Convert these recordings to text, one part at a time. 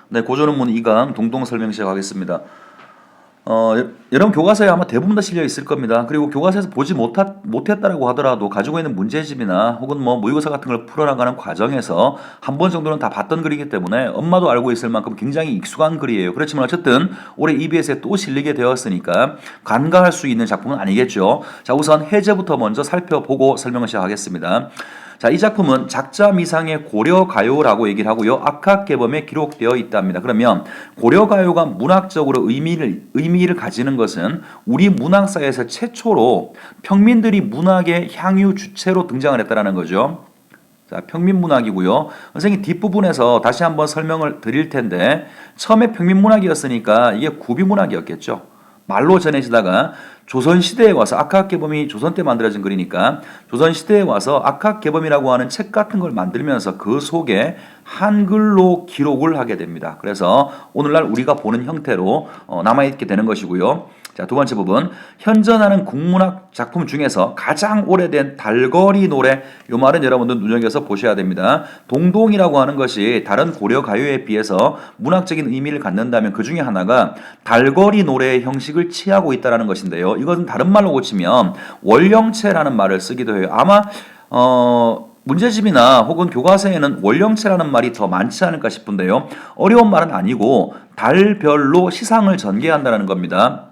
네, 고전은문 2강 동동 설명 시작하겠습니다. 여러분 교과서에 아마 대부분 다 실려 있을 겁니다. 그리고 교과서에서 보지 못했다라고 하더라도 가지고 있는 문제집이나 혹은 뭐 모의고사 같은 걸 풀어나가는 과정에서 한 번 정도는 다 봤던 글이기 때문에 엄마도 알고 있을 만큼 굉장히 익숙한 글이에요. 그렇지만 어쨌든 올해 EBS에 또 실리게 되었으니까 간과할 수 있는 작품은 아니겠죠. 자, 우선 해제부터 먼저 살펴보고 설명을 시작하겠습니다. 자, 이 작품은 작자미상의 고려가요라고 얘기를 하고요. 악학개범에 기록되어 있답니다. 그러면 고려가요가 문학적으로 의미를 가지는 것은 우리 문학사에서 최초로 평민들이 문학의 향유 주체로 등장을 했다는 거죠. 자, 평민문학이고요. 선생님 뒷부분에서 다시 한번 설명을 드릴 텐데 처음에 평민문학이었으니까 이게 구비문학이었겠죠. 말로 전해지다가 조선시대에 와서 악학개범이 조선 때 만들어진 글이니까 조선시대에 와서 악학개범이라고 하는 책 같은 걸 만들면서 그 속에 한글로 기록을 하게 됩니다. 그래서 오늘날 우리가 보는 형태로 남아있게 되는 것이고요. 자, 두 번째 부분, 현존하는 국문학 작품 중에서 가장 오래된 달거리 노래, 이 말은 여러분들 눈여겨서 보셔야 됩니다. 동동이라고 하는 것이 다른 고려 가요에 비해서 문학적인 의미를 갖는다면 그 중에 하나가 달거리 노래의 형식을 취하고 있다는 것인데요. 이것은 다른 말로 고치면 월령체라는 말을 쓰기도 해요. 아마 문제집이나 혹은 교과서에는 월령체라는 말이 더 많지 않을까 싶은데요. 어려운 말은 아니고 달별로 시상을 전개한다는 겁니다.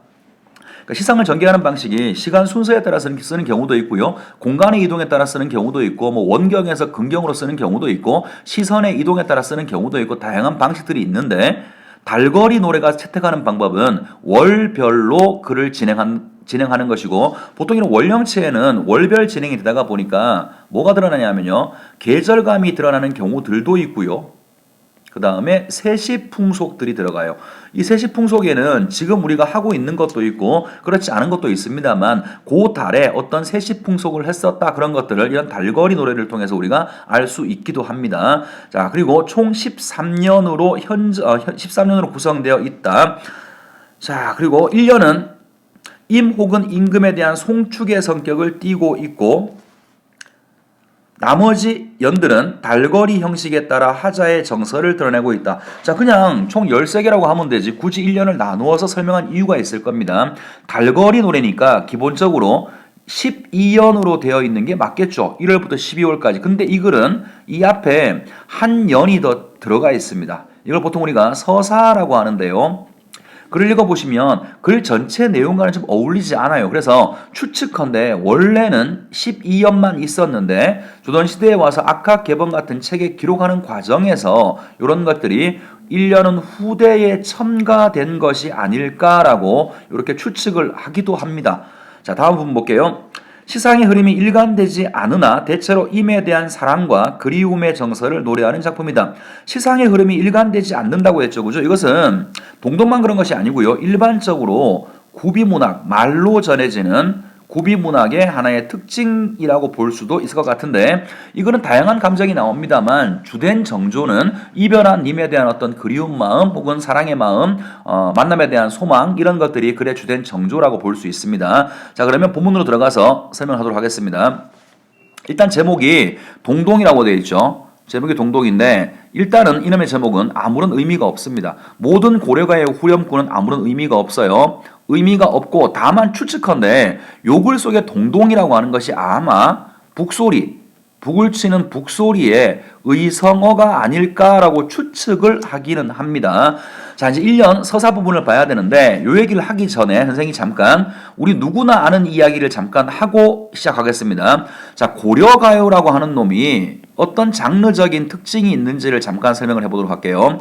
그러니까 시상을 전개하는 방식이 시간 순서에 따라 쓰는 경우도 있고요. 공간의 이동에 따라 쓰는 경우도 있고 뭐 원경에서 근경으로 쓰는 경우도 있고 시선의 이동에 따라 쓰는 경우도 있고 다양한 방식들이 있는데 달거리 노래가 채택하는 방법은 월별로 글을 진행하는 것이고 보통 이런 월령체에는 월별 진행이 되다가 보니까 뭐가 드러나냐면요. 계절감이 드러나는 경우들도 있고요. 그 다음에 세시풍속들이 들어가요. 이 세시풍속에는 지금 우리가 하고 있는 것도 있고 그렇지 않은 것도 있습니다만 그 달에 어떤 세시풍속을 했었다 그런 것들을 이런 달거리 노래를 통해서 우리가 알 수 있기도 합니다. 자, 그리고 총 13년으로 구성되어 있다. 자, 그리고 1년은 임 혹은 임금에 대한 송축의 성격을 띠고 있고 나머지 연들은 달거리 형식에 따라 하자의 정서를 드러내고 있다. 자, 그냥 총 13개라고 하면 되지 굳이 1년을 나누어서 설명한 이유가 있을 겁니다. 달거리 노래니까 기본적으로 12연으로 되어 있는 게 맞겠죠. 1월부터 12월까지. 근데 이 글은 이 앞에 한 연이 더 들어가 있습니다. 이걸 보통 우리가 서사라고 하는데요. 글을 읽어보시면 글 전체 내용과는 좀 어울리지 않아요. 그래서 추측컨대 원래는 12연만 있었는데 조선시대에 와서 악학개범 같은 책에 기록하는 과정에서 이런 것들이 1년은 후대에 첨가된 것이 아닐까라고 이렇게 추측을 하기도 합니다. 자, 다음 부분 볼게요. 시상의 흐름이 일관되지 않으나 대체로 임에 대한 사랑과 그리움의 정서를 노래하는 작품이다. 시상의 흐름이 일관되지 않는다고 했죠. 그죠? 이것은 동동만 그런 것이 아니고요. 일반적으로 구비문학, 말로 전해지는 구비문학의 하나의 특징이라고 볼 수도 있을 것 같은데 이거는 다양한 감정이 나옵니다만 주된 정조는 이별한 님에 대한 어떤 그리운 마음 혹은 사랑의 마음, 만남에 대한 소망 이런 것들이 글의 주된 정조라고 볼 수 있습니다. 자, 그러면 본문으로 들어가서 설명하도록 하겠습니다. 일단 제목이 동동이라고 되어 있죠. 제목이 동동인데 일단은 이놈의 제목은 아무런 의미가 없습니다. 모든 고려가의 후렴구는 아무런 의미가 없어요. 의미가 없고 다만 추측컨대 요 글 속에 동동이라고 하는 것이 아마 북소리, 북을 치는 북소리의 의성어가 아닐까라고 추측을 하기는 합니다. 자, 이제 1년 서사 부분을 봐야 되는데 요 얘기를 하기 전에 선생님이 잠깐 우리 누구나 아는 이야기를 잠깐 하고 시작하겠습니다. 자, 고려가요라고 하는 놈이 어떤 장르적인 특징이 있는지를 잠깐 설명을 해보도록 할게요.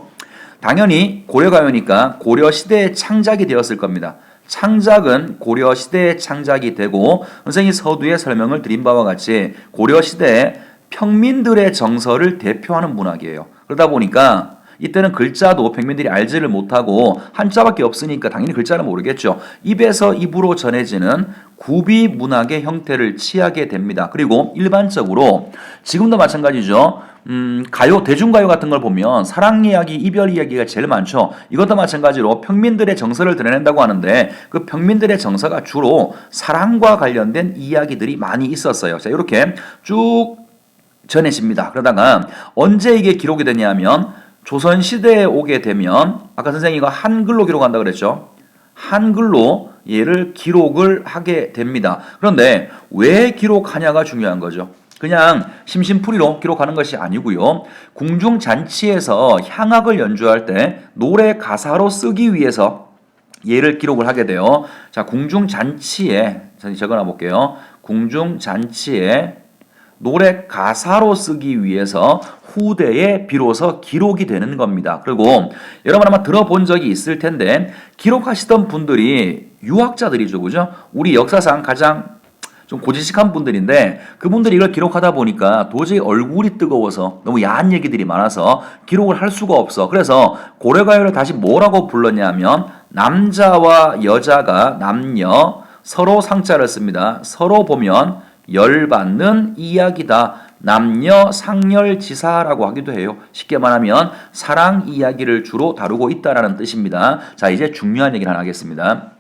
당연히 고려가요니까 고려시대에 창작이 되었을 겁니다. 창작은 고려시대에 창작이 되고 선생님이 서두에 설명을 드린 바와 같이 고려시대에 평민들의 정서를 대표하는 문학이에요. 그러다 보니까 이때는 글자도 평민들이 알지를 못하고 한자밖에 없으니까 당연히 글자는 모르겠죠. 입에서 입으로 전해지는 구비 문학의 형태를 취하게 됩니다. 그리고 일반적으로 지금도 마찬가지죠. 가요, 대중가요 같은 걸 보면 사랑 이야기, 이별 이야기가 제일 많죠. 이것도 마찬가지로 평민들의 정서를 드러낸다고 하는데 그 평민들의 정서가 주로 사랑과 관련된 이야기들이 많이 있었어요. 자, 이렇게 쭉 전해집니다. 그러다가 언제 이게 기록이 되냐면 조선시대에 오게 되면 아까 선생님이 이거 한글로 기록한다 그랬죠. 한글로 얘를 기록을 하게 됩니다. 그런데 왜 기록하냐가 중요한 거죠. 그냥 심심풀이로 기록하는 것이 아니고요. 궁중잔치에서 향악을 연주할 때 노래 가사로 쓰기 위해서 얘를 기록을 하게 돼요. 자, 궁중잔치에 적어놔 볼게요. 궁중잔치에 노래 가사로 쓰기 위해서 후대에 비로소 기록이 되는 겁니다. 그리고 여러분 아마 들어본 적이 있을 텐데 기록하시던 분들이 유학자들이죠. 그죠? 우리 역사상 가장 좀 고지식한 분들인데 그분들이 이걸 기록하다 보니까 도저히 얼굴이 뜨거워서 너무 야한 얘기들이 많아서 기록을 할 수가 없어. 그래서 고려가요를 다시 뭐라고 불렀냐면 남자와 여자가 남녀 서로 상자를 씁니다. 서로 보면 열받는 이야기다. 남녀 상열지사라고 하기도 해요. 쉽게 말하면 사랑 이야기를 주로 다루고 있다라는 뜻입니다. 자, 이제 중요한 얘기를 하나 하겠습니다.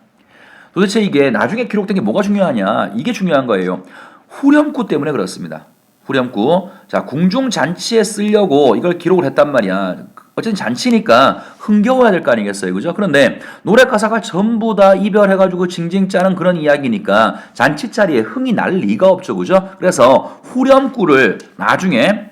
도대체 이게 나중에 기록된 게 뭐가 중요하냐? 이게 중요한 거예요. 후렴구 때문에 그렇습니다. 후렴구. 자, 궁중잔치에 쓰려고 이걸 기록을 했단 말이야. 어쨌든 잔치니까 흥겨워야 될 거 아니겠어요. 그죠? 그런데 노래 가사가 전부 다 이별해가지고 징징 짜는 그런 이야기니까 잔치 자리에 흥이 날 리가 없죠. 그죠? 그래서 후렴구를 나중에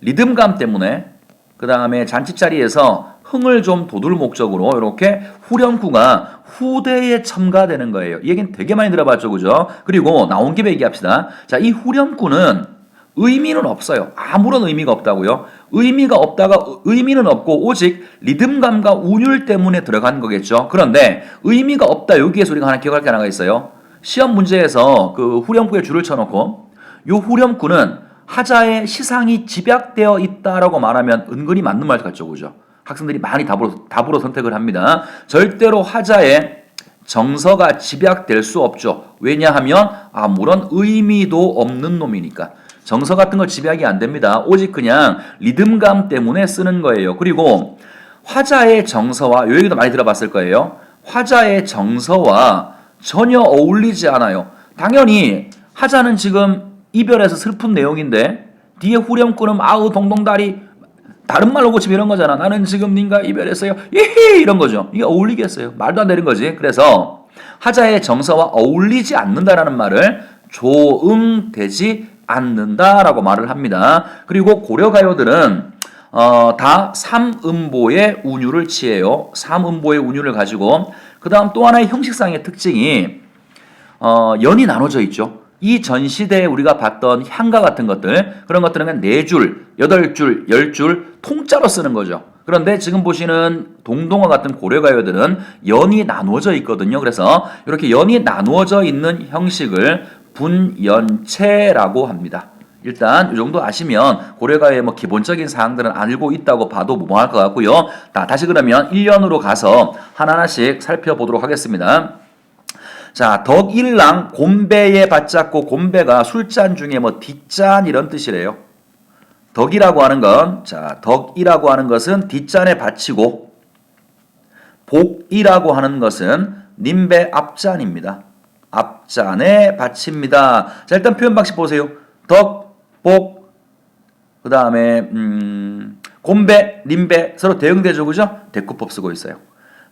리듬감 때문에 그 다음에 잔치 자리에서 흥을 좀 돋울 목적으로 이렇게 후렴구가 후대에 첨가되는 거예요. 이 얘기는 되게 많이 들어봤죠. 그죠? 그리고 나온 김에 얘기합시다. 자, 이 후렴구는 의미는 없어요. 아무런 의미가 없다고요. 의미가 없다가 의미는 없고 오직 리듬감과 운율 때문에 들어간 거겠죠. 그런데 의미가 없다. 여기에서 우리가 하나 기억할 게 하나가 있어요. 시험 문제에서 그 후렴구에 줄을 쳐놓고 이 후렴구는 하자의 시상이 집약되어 있다라고 말하면 은근히 맞는 말 같죠. 그죠? 학생들이 많이 답으로 선택을 합니다. 절대로 하자의 정서가 집약될 수 없죠. 왜냐하면 아무런 의미도 없는 놈이니까. 정서 같은 거 집약이 안 됩니다. 오직 그냥 리듬감 때문에 쓰는 거예요. 그리고 화자의 정서와 요 얘기도 많이 들어봤을 거예요. 화자의 정서와 전혀 어울리지 않아요. 당연히 하자는 지금 이별해서 슬픈 내용인데 뒤에 후렴구는 아우 동동다리 다른 말로 고치면 이런 거잖아. 나는 지금 님과 이별했어요. 이히 이런 거죠. 이게 어울리겠어요. 말도 안 되는 거지. 그래서 하자의 정서와 어울리지 않는다라는 말을 조응되지 않는다라고 말을 합니다. 그리고 고려가요들은 다 3음보의 운율을 취해요. 3음보의 운율을 가지고 그 다음 또 하나의 형식상의 특징이 연이 나눠져 있죠. 이 전시대에 우리가 봤던 향가 같은 것들 그런 것들은 그냥 4줄, 8줄, 10줄 통짜로 쓰는 거죠. 그런데 지금 보시는 동동화 같은 고려가요들은 연이 나누어져 있거든요. 그래서 이렇게 연이 나누어져 있는 형식을 분연체라고 합니다. 일단 이 정도 아시면 고려가요의 뭐 기본적인 사항들은 알고 있다고 봐도 무방할 것 같고요. 다시 그러면 1년으로 가서 하나하나씩 살펴보도록 하겠습니다. 자, 덕일랑 곰배에 받잡고 곰배가 술잔 중에 뭐 뒷잔 이런 뜻이래요. 덕이라고 하는 건 자, 덕이라고 하는 것은 뒷잔에 받치고 복이라고 하는 것은 님배 앞잔입니다. 앞잔에 받칩니다. 자, 일단 표현 방식 보세요. 덕, 복, 그 다음에 곰배, 님배 서로 대응되죠. 그죠? 대꾸법 쓰고 있어요.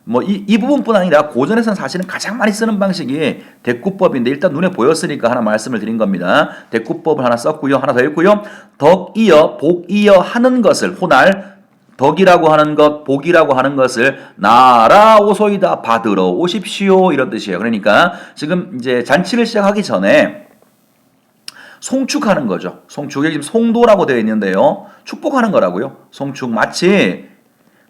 뭐 이 부분뿐 아니라 고전에서는 사실은 가장 많이 쓰는 방식이 대꾸법인데 일단 눈에 보였으니까 하나 말씀을 드린 겁니다. 대꾸법을 하나 썼고요. 하나 더 있고요. 덕이어 복이어 하는 것을 호날 덕이라고 하는 것 복이라고 하는 것을 나라오소이다 받으러 오십시오 이런 뜻이에요. 그러니까 지금 이제 잔치를 시작하기 전에 송축하는 거죠. 송축이 지금 송도라고 되어 있는데요. 축복하는 거라고요. 송축 마치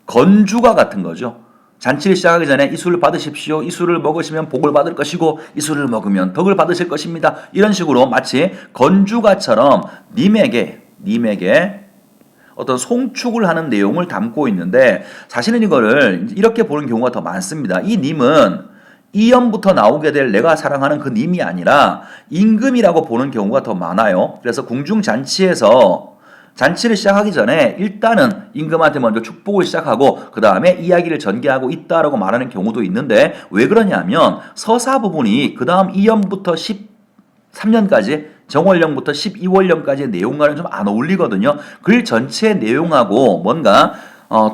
건주가 같은 거죠. 잔치를 시작하기 전에 이 술을 받으십시오. 이 술을 먹으시면 복을 받을 것이고 이 술을 먹으면 덕을 받으실 것입니다. 이런 식으로 마치 건주가처럼 님에게 어떤 송축을 하는 내용을 담고 있는데 사실은 이거를 이렇게 보는 경우가 더 많습니다. 이 님은 이연부터 나오게 될 내가 사랑하는 그 님이 아니라 임금이라고 보는 경우가 더 많아요. 그래서 궁중잔치에서 잔치를 시작하기 전에 일단은 임금한테 먼저 축복을 시작하고 그 다음에 이야기를 전개하고 있다라고 말하는 경우도 있는데 왜 그러냐면 서사 부분이 그 다음 2연부터 13년까지 정월령부터 12월령까지의 내용과는 좀 안 어울리거든요. 글 전체 내용하고 뭔가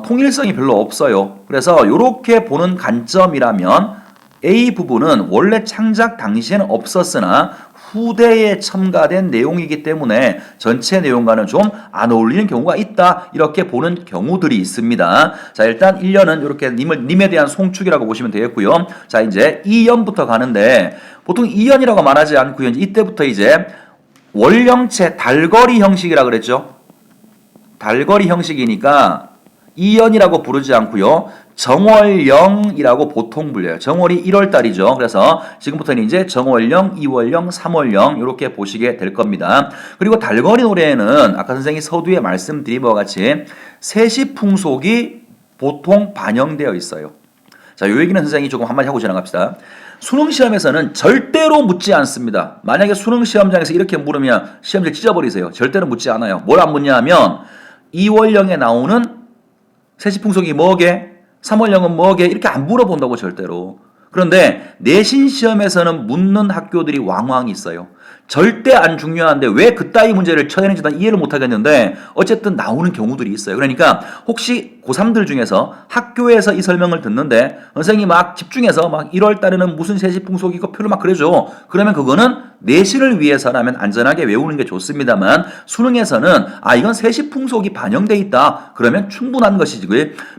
통일성이 별로 없어요. 그래서 이렇게 보는 관점이라면 A 부분은 원래 창작 당시에는 없었으나 후대에 첨가된 내용이기 때문에 전체 내용과는 좀 안 어울리는 경우가 있다. 이렇게 보는 경우들이 있습니다. 자, 일단 1년은 이렇게 님에 대한 송축이라고 보시면 되겠고요. 자, 이제 2연부터 가는데 보통 2연이라고 말하지 않고요. 이때부터 이제 월령체 달거리 형식이라 그랬죠. 달거리 형식이니까 2연이라고 부르지 않고요. 정월령이라고 보통 불려요. 정월이 1월달이죠. 그래서 지금부터는 이제 정월령, 2월령, 3월령 이렇게 보시게 될 겁니다. 그리고 달거리 노래에는 아까 선생님이 서두에 말씀드린 바와 같이 세시풍속이 보통 반영되어 있어요. 자, 요 얘기는 선생님이 조금 한마디 하고 지나갑시다. 수능시험에서는 절대로 묻지 않습니다. 만약에 수능시험장에서 이렇게 물으면 시험지 찢어버리세요. 절대로 묻지 않아요. 뭘 안 묻냐 하면 2월령에 나오는 세시풍속이 뭐게? 3월령은 뭐게? 이렇게 안 물어본다고 절대로. 그런데 내신 시험에서는 묻는 학교들이 왕왕 있어요. 절대 안 중요한데 왜 그따위 문제를 쳐내는지 난 이해를 못 하겠는데 어쨌든 나오는 경우들이 있어요. 그러니까 혹시 고3들 중에서 학교에서 이 설명을 듣는데 선생님이 막 집중해서 막 1월 달에는 무슨 세시풍속이고 표를 막 그려줘. 그러면 그거는 내신을 위해서라면 안전하게 외우는 게 좋습니다만 수능에서는 이건 세시풍속이 반영돼 있다. 그러면 충분한 것이지.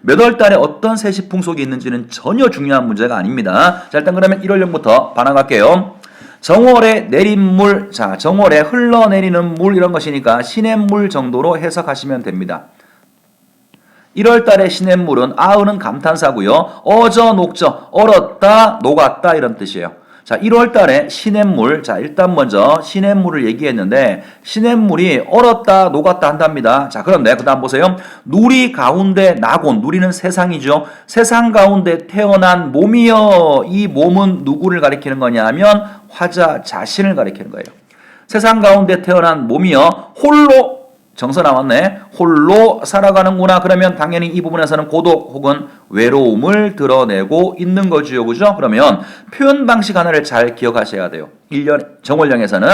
몇 월 달에 어떤 세시풍속이 있는지는 전혀 중요한 문제가 아닙니다. 자, 일단 그러면 1월령부터 반항할게요. 정월에 내린 물, 자, 정월에 흘러내리는 물 이런 것이니까 시냇물 정도로 해석하시면 됩니다. 1월 달에 시냇물은 아은은 감탄사고요. 어저 녹저, 얼었다, 녹았다 이런 뜻이에요. 자, 1월 달에 시냇물, 자, 일단 먼저 시냇물을 얘기했는데 시냇물이 얼었다, 녹았다 한답니다. 자, 그런데 그 다음 보세요. 누리 가운데 나곤, 누리는 세상이죠. 세상 가운데 태어난 몸이여. 이 몸은 누구를 가리키는 거냐 하면 화자 자신을 가리키는 거예요. 세상 가운데 태어난 몸이여 홀로 정서 나왔네. 홀로 살아가는구나. 그러면 당연히 이 부분에서는 고독 혹은 외로움을 드러내고 있는 거지요. 그죠? 그러면 표현 방식 하나를 잘 기억하셔야 돼요. 1년 정월령에서는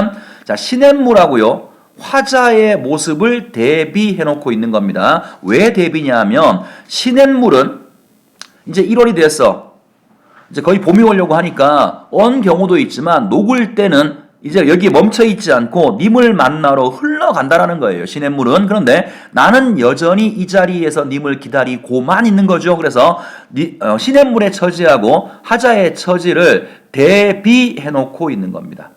자, 시냇물하고요. 화자의 모습을 대비해 놓고 있는 겁니다. 왜 대비냐 하면 시냇물은 이제 1월이 됐어. 이제 거의 봄이 오려고 하니까 언 경우도 있지만 녹을 때는 이제 여기에 멈춰 있지 않고 님을 만나러 흘러간다라는 거예요. 시냇물은. 그런데 나는 여전히 이 자리에서 님을 기다리고만 있는 거죠. 그래서 시냇물의 처지하고 하자의 처지를 대비해 놓고 있는 겁니다.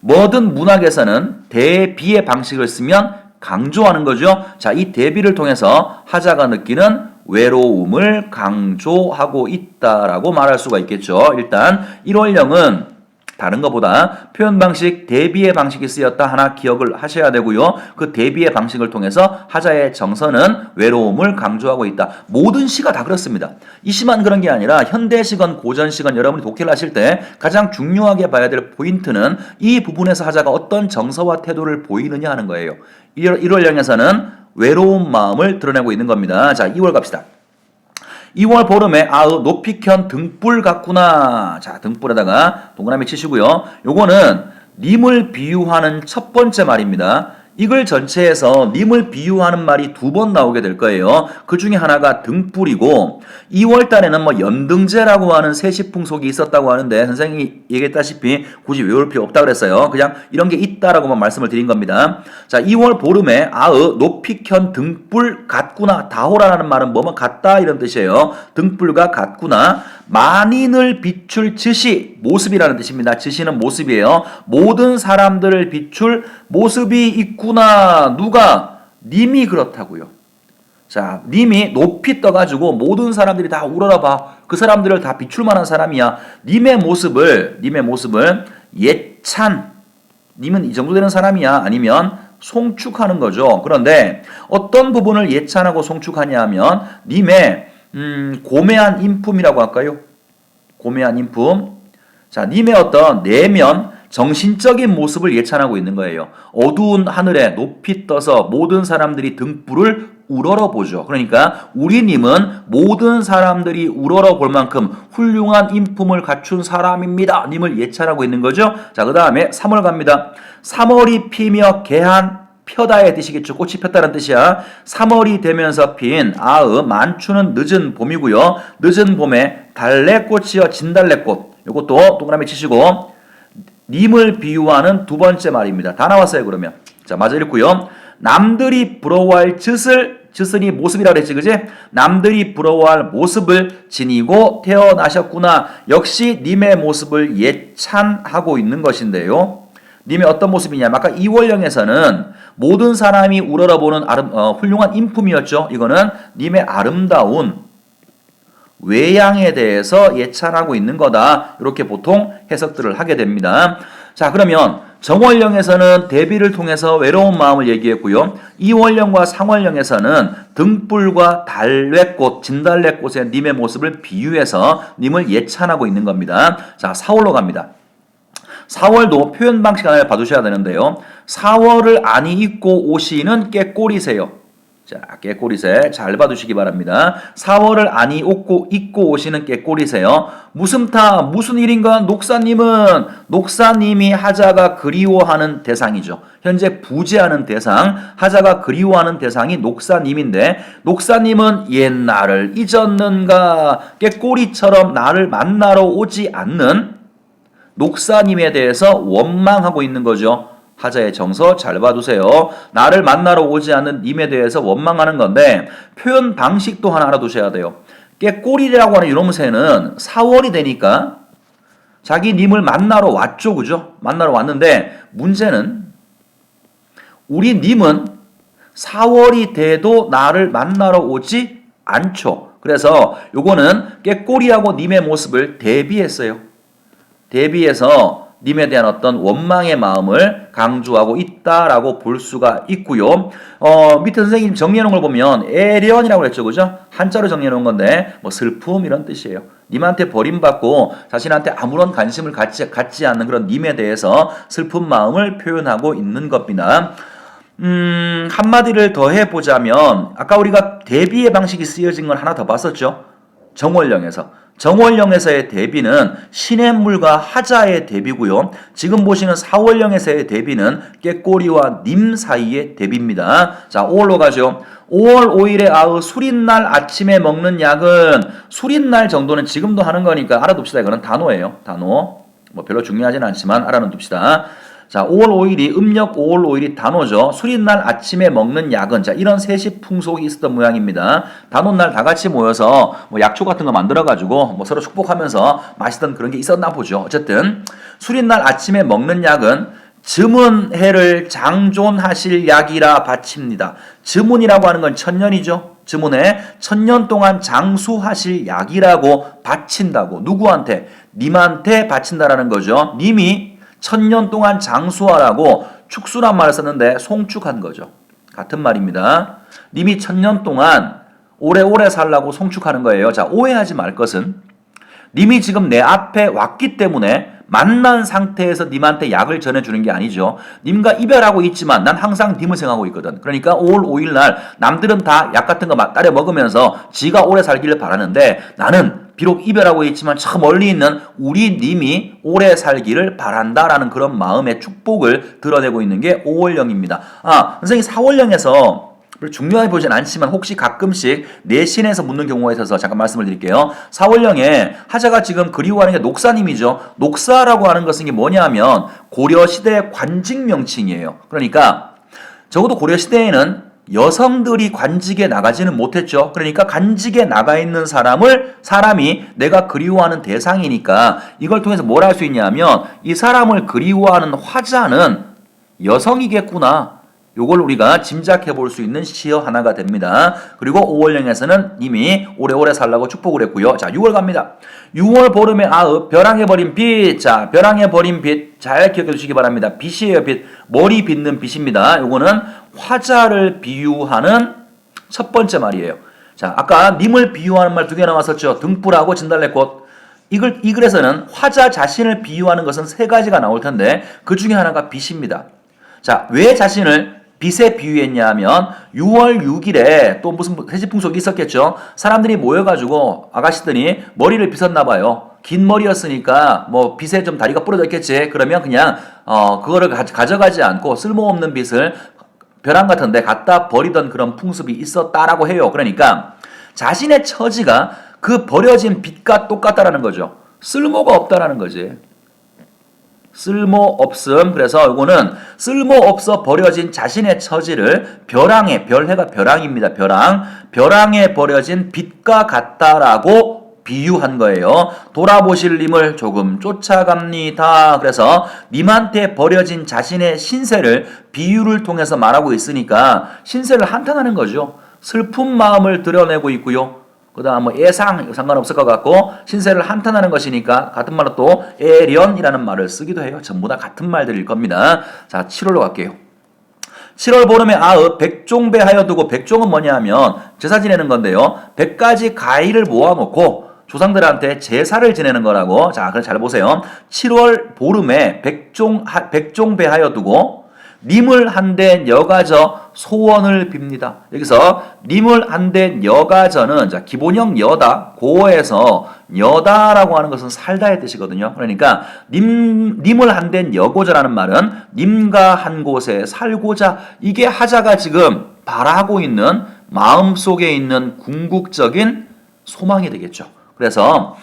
뭐든 문학에서는 대비의 방식을 쓰면 강조하는 거죠. 자, 이 대비를 통해서 하자가 느끼는 외로움을 강조하고 있다라고 말할 수가 있겠죠. 일단 1월령은 다른 것보다 표현 방식, 대비의 방식이 쓰였다 하나 기억을 하셔야 되고요. 그 대비의 방식을 통해서 하자의 정서는 외로움을 강조하고 있다. 모든 시가 다 그렇습니다. 이 시만 그런 게 아니라 현대시건 고전시건 여러분이 독해를 하실 때 가장 중요하게 봐야 될 포인트는 이 부분에서 하자가 어떤 정서와 태도를 보이느냐 하는 거예요. 1월령에서는 외로운 마음을 드러내고 있는 겁니다. 자, 2월 갑시다. 2월 보름에 높이 켠 등불 같구나. 자, 등불에다가 동그라미 치시고요. 요거는 님을 비유하는 첫 번째 말입니다. 이 글 전체에서 님을 비유하는 말이 2번 나오게 될 거예요. 그 중에 하나가 등불이고 2월 달에는 뭐 연등제라고 하는 세시풍속이 있었다고 하는데 선생님이 얘기했다시피 굳이 외울 필요 없다 그랬어요. 그냥 이런 게 있다라고만 말씀을 드린 겁니다. 자, 2월 보름에 높이 켠 등불 같구나. 다호라는 말은 뭐뭐 같다 이런 뜻이에요. 등불과 같구나. 만인을 비출 즉시, 모습이라는 뜻입니다. 즉시는 모습이에요. 모든 사람들을 비출 모습이 있구나. 누가? 님이 그렇다고요. 자, 님이 높이 떠가지고 모든 사람들이 다 우러러 봐. 그 사람들을 다 비출 만한 사람이야. 님의 모습을 예찬, 님은 이 정도 되는 사람이야. 아니면 송축하는 거죠. 그런데 어떤 부분을 예찬하고 송축하냐 하면 님의 고매한 인품이라고 할까요? 고매한 인품. 자, 님의 어떤 내면, 정신적인 모습을 예찬하고 있는 거예요. 어두운 하늘에 높이 떠서 모든 사람들이 등불을 우러러보죠. 그러니까 우리님은 모든 사람들이 우러러볼 만큼 훌륭한 인품을 갖춘 사람입니다. 님을 예찬하고 있는 거죠. 자, 그 다음에 3월 갑니다. 3월이 피며 개한 펴다의 뜻이겠죠. 꽃이 폈다는 뜻이야. 3월이 되면서 핀 만추는 늦은 봄이고요. 늦은 봄에 달래꽃이여 진달래꽃. 이것도 동그라미 치시고 님을 비유하는 두 번째 말입니다. 다 나왔어요. 그러면 자, 맞아 읽고요. 남들이 부러워할 짓은이 모습이라고 그랬지, 그지? 남들이 부러워할 모습을 지니고 태어나셨구나. 역시 님의 모습을 예찬하고 있는 것인데요. 님의 어떤 모습이냐? 아까 2월령에서는 모든 사람이 우러러보는 훌륭한 인품이었죠. 이거는 님의 아름다운 외양에 대해서 예찬하고 있는 거다. 이렇게 보통 해석들을 하게 됩니다. 자, 그러면 정월령에서는 대비를 통해서 외로운 마음을 얘기했고요. 2월령과 상월령에서는 등불과 달래꽃, 진달래꽃의 님의 모습을 비유해서 님을 예찬하고 있는 겁니다. 자, 4월로 갑니다. 4월도 표현 방식 하나를 봐두셔야 되는데요. 4월을 안이 입고 오시는 깨꼬리새요. 자, 깨꼬리새 잘 봐두시기 바랍니다. 4월을 안이 입고 오시는 깨꼬리새요. 무슨 일인가? 녹사님이 하자가 그리워하는 대상이죠. 현재 부재하는 대상, 하자가 그리워하는 대상이 녹사님인데 녹사님은 옛날을 잊었는가? 깨꼬리처럼 나를 만나러 오지 않는 녹사님에 대해서 원망하고 있는 거죠. 하자의 정서 잘 봐두세요. 나를 만나러 오지 않는 님에 대해서 원망하는 건데 표현 방식도 하나 알아두셔야 돼요. 깨꼬리라고 하는 이런 새는 4월이 되니까 자기 님을 만나러 왔죠. 그죠? 만나러 왔는데 문제는 우리 님은 4월이 돼도 나를 만나러 오지 않죠. 그래서 요거는 깨꼬리하고 님의 모습을 대비했어요. 대비해서 님에 대한 어떤 원망의 마음을 강조하고 있다라고 볼 수가 있고요. 밑에 선생님 정리해놓은 걸 보면 애련이라고 그랬죠. 그죠? 한자로 정리해놓은 건데 뭐 슬픔 이런 뜻이에요. 님한테 버림받고 자신한테 아무런 관심을 갖지 않는 그런 님에 대해서 슬픈 마음을 표현하고 있는 겁니다. 한마디를 더 해보자면 아까 우리가 대비의 방식이 쓰여진 걸 하나 더 봤었죠. 정월령에서의 대비는 시냇물과 하자의 대비고요. 지금 보시는 사월령에서의 대비는 깨꼬리와 님 사이의 대비입니다. 자, 5월로 가죠. 5월 5일에 수린날 아침에 먹는 약은 수린날 정도는 지금도 하는 거니까 알아둡시다. 이거는 단어예요. 단어. 뭐 별로 중요하진 않지만 알아는 둡시다. 자, 5월 5일이 음력 5월 5일이 단오죠. 수린날 아침에 먹는 약은 자 이런 세시 풍속이 있었던 모양입니다. 단오날 다 같이 모여서 뭐 약초 같은 거 만들어 가지고 뭐 서로 축복하면서 마시던 그런 게 있었나 보죠. 어쨌든 수린날 아침에 먹는 약은 즈문해를 장존하실 약이라 바칩니다. 즈문이라고 하는 건 천년이죠. 즈문해 천년 동안 장수하실 약이라고 바친다고. 누구한테? 님한테 바친다라는 거죠. 님이 천년 동안 장수하라고 축수란 말을 썼는데 송축한 거죠. 같은 말입니다. 님이 천년 동안 오래오래 살라고 송축하는 거예요. 자, 오해하지 말 것은 님이 지금 내 앞에 왔기 때문에 만난 상태에서 님한테 약을 전해주는 게 아니죠. 님과 이별하고 있지만 난 항상 님을 생각하고 있거든. 그러니까 5월 5일 날 남들은 다 약 같은 거 따려 먹으면서 지가 오래 살기를 바라는데 나는 비록 이별하고 있지만 저 멀리 있는 우리 님이 오래 살기를 바란다라는 그런 마음의 축복을 드러내고 있는 게 5월령입니다. 선생님 4월령에서 중요하게 보진 않지만 혹시 가끔씩 내신에서 묻는 경우가 있어서 잠깐 말씀을 드릴게요. 4월령에 하자가 지금 그리워하는 게 녹사님이죠. 녹사라고 하는 것은 뭐냐면 고려시대의 관직 명칭이에요. 그러니까 적어도 고려시대에는 여성들이 관직에 나가지는 못했죠. 그러니까 관직에 나가 있는 사람이 내가 그리워하는 대상이니까 이걸 통해서 뭘 할 수 있냐면 이 사람을 그리워하는 화자는 여성이겠구나. 요걸 우리가 짐작해 볼 수 있는 시어 하나가 됩니다. 그리고 5월령에서는 이미 오래오래 살라고 축복을 했고요. 자, 6월 갑니다. 6월 보름의 아읍, 벼랑에 버린 빛. 자, 벼랑에 버린 빛. 잘 기억해 주시기 바랍니다. 빛이에요, 빛. 머리 빗는 빛입니다. 요거는 화자를 비유하는 첫 번째 말이에요. 자, 아까 님을 비유하는 말 두 개 나왔었죠. 등불하고 진달래꽃. 이 글에서는 화자 자신을 비유하는 것은 세 가지가 나올 텐데 그 중에 하나가 빛입니다. 자, 왜 자신을 빛에 비유했냐 하면 6월 6일에 또 무슨 세시풍속이 있었겠죠. 사람들이 모여가지고 아가씨들이 머리를 빗었나 봐요. 긴 머리였으니까 뭐 빗에 좀 다리가 부러져 있겠지. 그러면 그냥 그거를 가져가지 않고 쓸모없는 빗을 벼랑 같은 데 갖다 버리던 그런 풍습이 있었다라고 해요. 그러니까 자신의 처지가 그 버려진 빛과 똑같다라는 거죠. 쓸모가 없다라는 거지. 쓸모없음. 그래서 이거는 쓸모없어 버려진 자신의 처지를 벼랑에, 별해가 벼랑입니다. 벼랑에 버려진 빛과 같다라고 비유한 거예요. 돌아보실 님을 조금 쫓아갑니다. 그래서 님한테 버려진 자신의 신세를 비유를 통해서 말하고 있으니까 신세를 한탄하는 거죠. 슬픈 마음을 드러내고 있고요. 그 다음 뭐 예상 상관없을 것 같고 신세를 한탄하는 것이니까 같은 말로 또 애련이라는 말을 쓰기도 해요. 전부 다 같은 말들일 겁니다. 자, 7월로 갈게요. 7월 보름에 아읍 백종배하여 두고 백종은 뭐냐 하면 제사 지내는 건데요. 100가지 가위를 모아놓고 조상들한테 제사를 지내는 거라고. 자, 그럼 잘 보세요. 7월 보름에 백종배하여 두고 님을 한된 여가저 소원을 빕니다. 여기서 님을 한된 여가저는 자, 기본형 여다, 고어에서 여다라고 하는 것은 살다의 뜻이거든요. 그러니까 님을 한된 여고자라는 말은 님과 한 곳에 살고자, 이게 하자가 지금 바라고 있는 마음속에 있는 궁극적인 소망이 되겠죠. 그래서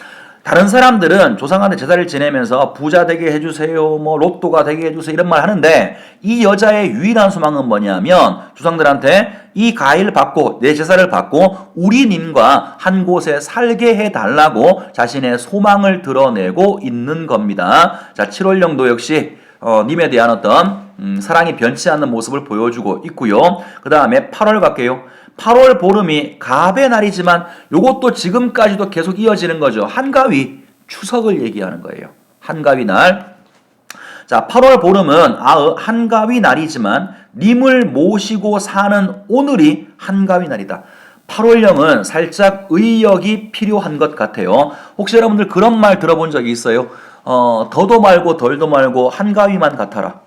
다른 사람들은 조상한테 제사를 지내면서 부자 되게 해주세요, 뭐 로또가 되게 해주세요 이런 말 하는데 이 여자의 유일한 소망은 뭐냐면 조상들한테 이 가위를 받고 내 제사를 받고 우리 님과 한 곳에 살게 해달라고 자신의 소망을 드러내고 있는 겁니다. 자, 7월령도 역시 님에 대한 어떤 사랑이 변치 않는 모습을 보여주고 있고요. 그 다음에 8월 갈게요. 8월 보름이 갑의 날이지만 이것도 지금까지도 계속 이어지는 거죠. 한가위, 추석을 얘기하는 거예요. 한가위 날. 자, 8월 보름은 한가위 날이지만 님을 모시고 사는 오늘이 한가위 날이다. 8월령은 살짝 의역이 필요한 것 같아요. 혹시 여러분들 그런 말 들어본 적이 있어요? 더도 말고 덜도 말고 한가위만 같아라.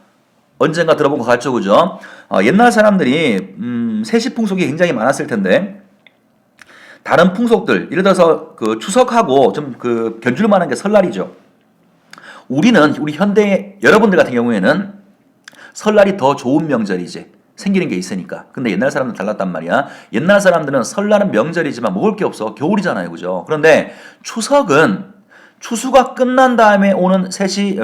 언젠가 들어본 것 같죠, 그죠? 옛날 사람들이 세시풍속이 굉장히 많았을 텐데 다른 풍속들, 예를 들어서 그 추석하고 좀 그 견줄 만한 게 설날이죠. 우리 현대 여러분들 같은 경우에는 설날이 더 좋은 명절이지. 생기는 게 있으니까. 근데 옛날 사람들은 달랐단 말이야. 옛날 사람들은 설날은 명절이지만 먹을 게 없어. 겨울이잖아요, 그죠? 그런데 추석은 추수가 끝난 다음에 오는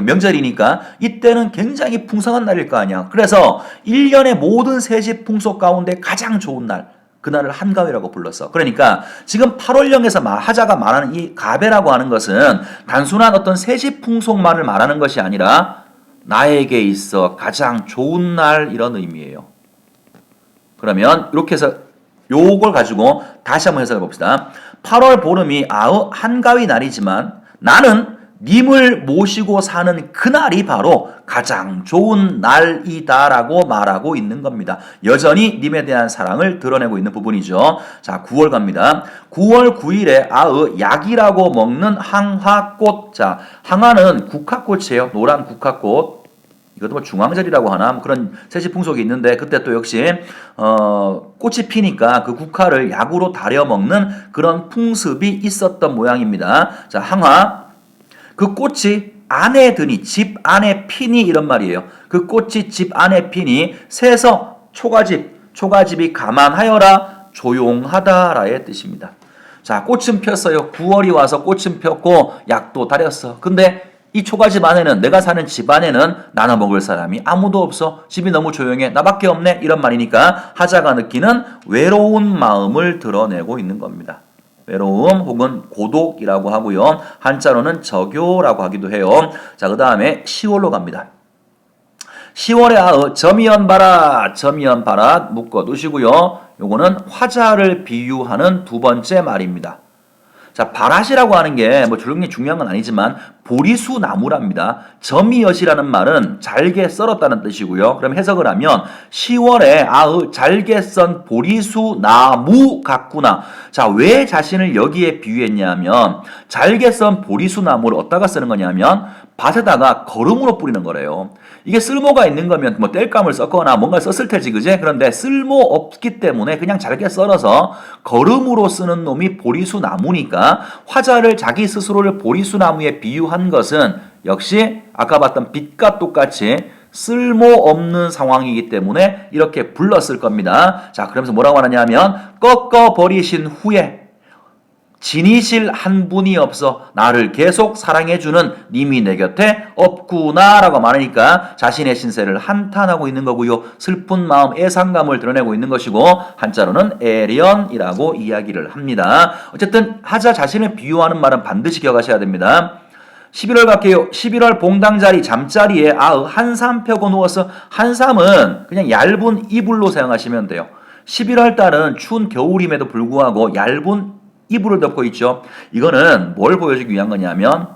명절이니까 이때는 굉장히 풍성한 날일 거 아니야. 그래서 1년의 모든 세시 풍속 가운데 가장 좋은 날, 그날을 한가위라고 불렀어. 그러니까 지금 8월령에서 하자가 말하는 이 가배라고 하는 것은 단순한 어떤 세시 풍속만을 말하는 것이 아니라 나에게 있어 가장 좋은 날, 이런 의미예요. 그러면 이렇게 해서 요걸 가지고 다시 한번 해석해 봅시다. 8월 보름이 한가위 날이지만 나는 님을 모시고 사는 그날이 바로 가장 좋은 날이다라고 말하고 있는 겁니다. 여전히 님에 대한 사랑을 드러내고 있는 부분이죠. 자, 9월 갑니다. 9월 9일에 약이라고 먹는 항화꽃. 자, 항화는 국화꽃이에요. 노란 국화꽃. 이것도 뭐 중앙절이라고 하나 그런 세시풍속이 있는데 그때 또 역시 꽃이 피니까 그 국화를 약으로 다려 먹는 그런 풍습이 있었던 모양입니다. 자, 항화, 그 꽃이 안에 드니, 집 안에 피니, 이런 말이에요. 그 꽃이 집 안에 피니 새서 초가집이 감안하여라 조용하다라의 뜻입니다. 자, 꽃은 폈어요. 9월이 와서 꽃은 폈고 약도 다렸어. 근데 이 초가집 안에는, 내가 사는 집 안에는 나눠 먹을 사람이 아무도 없어. 집이 너무 조용해. 나밖에 없네. 이런 말이니까 하자가 느끼는 외로운 마음을 드러내고 있는 겁니다. 외로움 혹은 고독이라고 하고요. 한자로는 적요라고 하기도 해요. 자, 그 다음에 10월로 갑니다. 10월에 점이연 바라 묶어 두시고요. 요거는 화자를 비유하는 두 번째 말입니다. 자, 바라시라고 하는 게 뭐 조용히 중요한 건 아니지만 보리수 나무랍니다. 점이엇이라는 말은 잘게 썰었다는 뜻이고요. 그럼 해석을 하면 10월에 잘게 썬 보리수 나무 같구나. 자, 왜 자신을 여기에 비유했냐면 잘게 썬 보리수 나무를 어디다가 쓰는 거냐면 밭에다가 거름으로 뿌리는 거래요. 이게 쓸모가 있는 거면 뭐 땔감을 썼거나 뭔가 썼을 테지, 그제? 그런데 쓸모 없기 때문에 그냥 잘게 썰어서 거름으로 쓰는 놈이 보리수 나무니까 화자를 자기 스스로를 보리수 나무에 비유한 것은 역시 아까 봤던 빛과 똑같이 쓸모없는 상황이기 때문에 이렇게 불렀을 겁니다. 자, 그러면서 뭐라고 하느냐면 꺾어버리신 후에 지니실 한 분이 없어 나를 계속 사랑해주는 님이 내 곁에 없구나 라고 말하니까 자신의 신세를 한탄하고 있는 거고요. 슬픈 마음, 애상감을 드러내고 있는 것이고 한자로는 애련이라고 이야기를 합니다. 어쨌든 하자 자신을 비유하는 말은 반드시 기억하셔야 됩니다. 11월 갈게요. 11월 봉당자리 잠자리에 한삼 펴고 누워서 한삼은 그냥 얇은 이불로 사용하시면 돼요. 11월 달은 추운 겨울임에도 불구하고 얇은 이불을 덮고 있죠. 이거는 뭘 보여주기 위한 거냐면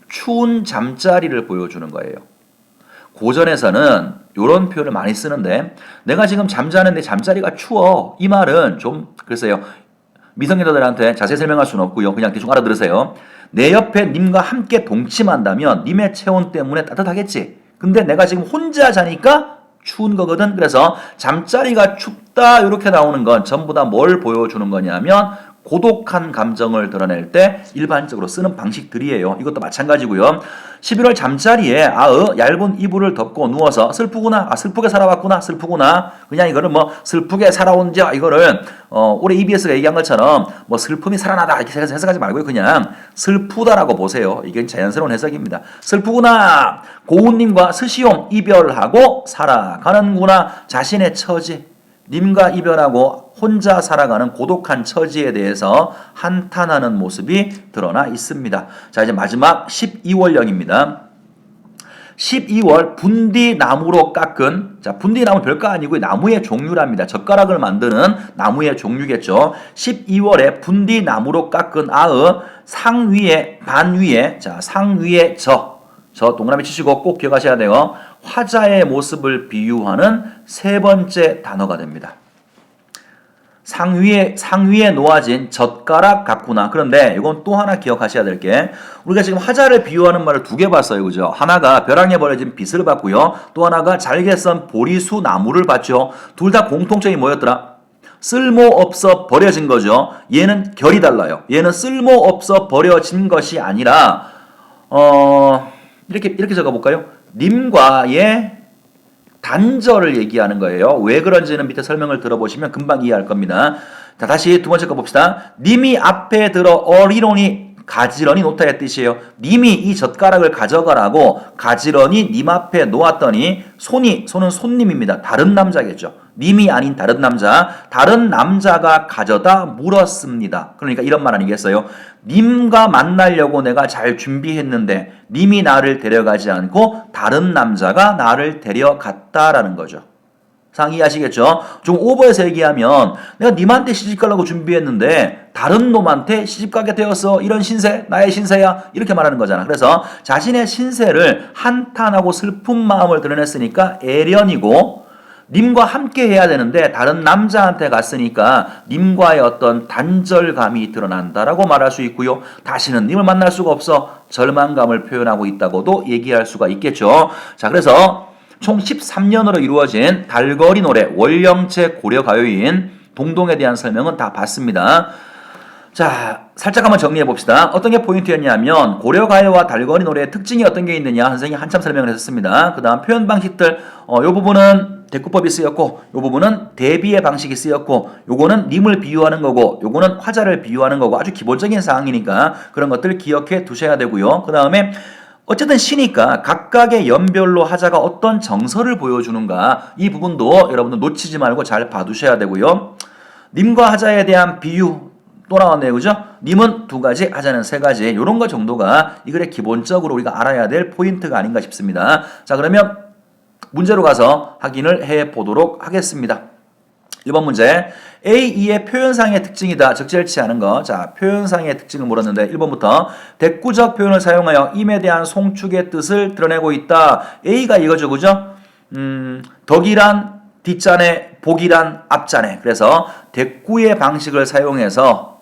추운 잠자리를 보여주는 거예요. 고전에서는 이런 표현을 많이 쓰는데 내가 지금 잠자는데 잠자리가 추워. 이 말은 좀 글쎄요. 미성년자들한테 자세히 설명할 수는 없고요. 그냥 대충 알아들으세요. 내 옆에 님과 함께 동침한다면 님의 체온 때문에 따뜻하겠지. 근데 내가 지금 혼자 자니까 추운 거거든. 그래서 잠자리가 춥다 이렇게 나오는 건 전부 다 뭘 보여주는 거냐면 고독한 감정을 드러낼 때 일반적으로 쓰는 방식들이에요. 이것도 마찬가지고요. 11월 잠자리에 얇은 이불을 덮고 누워서 슬프구나. 슬프게 살아왔구나. 슬프구나. 그냥 이거는 뭐 슬프게 살아온 자 이거를 올해 EBS가 얘기한 것처럼 뭐 슬픔이 살아나다 이렇게 해석하지 말고요. 그냥 슬프다라고 보세요. 이게 자연스러운 해석입니다. 슬프구나. 고운님과 스시용 이별하고 살아가는구나. 자신의 처지. 님과 이별하고 혼자 살아가는 고독한 처지에 대해서 한탄하는 모습이 드러나 있습니다. 자, 이제 마지막 12월령입니다. 12월 분디나무로 깎은, 자, 분디나무 별거 아니고 나무의 종류랍니다. 젓가락을 만드는 나무의 종류겠죠. 12월에 분디나무로 깎은 상위에, 반위에, 자, 상위에 저 동그라미 치시고 꼭 기억하셔야 돼요. 화자의 모습을 비유하는 세 번째 단어가 됩니다. 상위에 놓아진 젓가락 같구나. 그런데 이건 또 하나 기억하셔야 될 게 우리가 지금 화자를 비유하는 말을 두 개 봤어요. 그죠? 하나가 벼랑에 버려진 빗을 봤고요. 또 하나가 잘게 썬 보리수 나무를 봤죠. 둘 다 공통점이 뭐였더라? 쓸모없어 버려진 거죠. 얘는 결이 달라요. 얘는 쓸모없어 버려진 것이 아니라 이렇게 적어볼까요? 님과의 단절을 얘기하는 거예요. 왜 그런지는 밑에 설명을 들어보시면 금방 이해할 겁니다. 자, 다시 두 번째 거 봅시다. 님이 앞에 들어 어리로니 가지런히 놓다의 뜻이에요. 님이 이 젓가락을 가져가라고 가지런히 님 앞에 놓았더니 손은 손님입니다. 다른 남자겠죠. 님이 아닌 다른 남자가 가져다 물었습니다. 그러니까 이런 말 아니겠어요? 님과 만나려고 내가 잘 준비했는데 님이 나를 데려가지 않고 다른 남자가 나를 데려갔다라는 거죠. 상이하시겠죠? 좀 오버해서 얘기하면 내가 님한테 시집가려고 준비했는데 다른 놈한테 시집가게 되었어. 이런 신세, 나의 신세야. 이렇게 말하는 거잖아. 그래서 자신의 신세를 한탄하고 슬픈 마음을 드러냈으니까 애련이고 님과 함께 해야 되는데 다른 남자한테 갔으니까 님과의 어떤 단절감이 드러난다라고 말할 수 있고요. 다시는 님을 만날 수가 없어 절망감을 표현하고 있다고도 얘기할 수가 있겠죠. 자, 그래서 총 13년으로 이루어진 달거리 노래 월령체 고려가요인 동동에 대한 설명은 다 봤습니다. 자, 살짝 한번 정리해 봅시다. 어떤 게 포인트였냐면 고려가요와 달거리 노래의 특징이 어떤 게 있느냐 선생님이 한참 설명을 했었습니다. 그 다음 표현 방식들 요 부분은 대꾸법이 쓰였고 요 부분은 대비의 방식이 쓰였고 요거는 님을 비유하는 거고 요거는 화자를 비유하는 거고 아주 기본적인 사항이니까 그런 것들 기억해 두셔야 되고요. 그 다음에 어쨌든 시니까 각각의 연별로 하자가 어떤 정서를 보여주는가 이 부분도 여러분들 놓치지 말고 잘 봐두셔야 되고요. 님과 하자에 대한 비유 또 나왔네요. 그죠? 님은 두 가지, 하자는 세 가지. 이런 거 정도가 이 글의 기본적으로 우리가 알아야 될 포인트가 아닌가 싶습니다. 자, 그러면 문제로 가서 확인을 해 보도록 하겠습니다. 1번 문제. A, E의 표현상의 특징이다. 적절치 않은 거. 자, 표현상의 특징을 물었는데 1번부터 대꾸적 표현을 사용하여 임에 대한 송축의 뜻을 드러내고 있다. A가 이거죠. 그죠? 덕이란 뒷잔에 복이란 앞잔에. 그래서 대꾸의 방식을 사용해서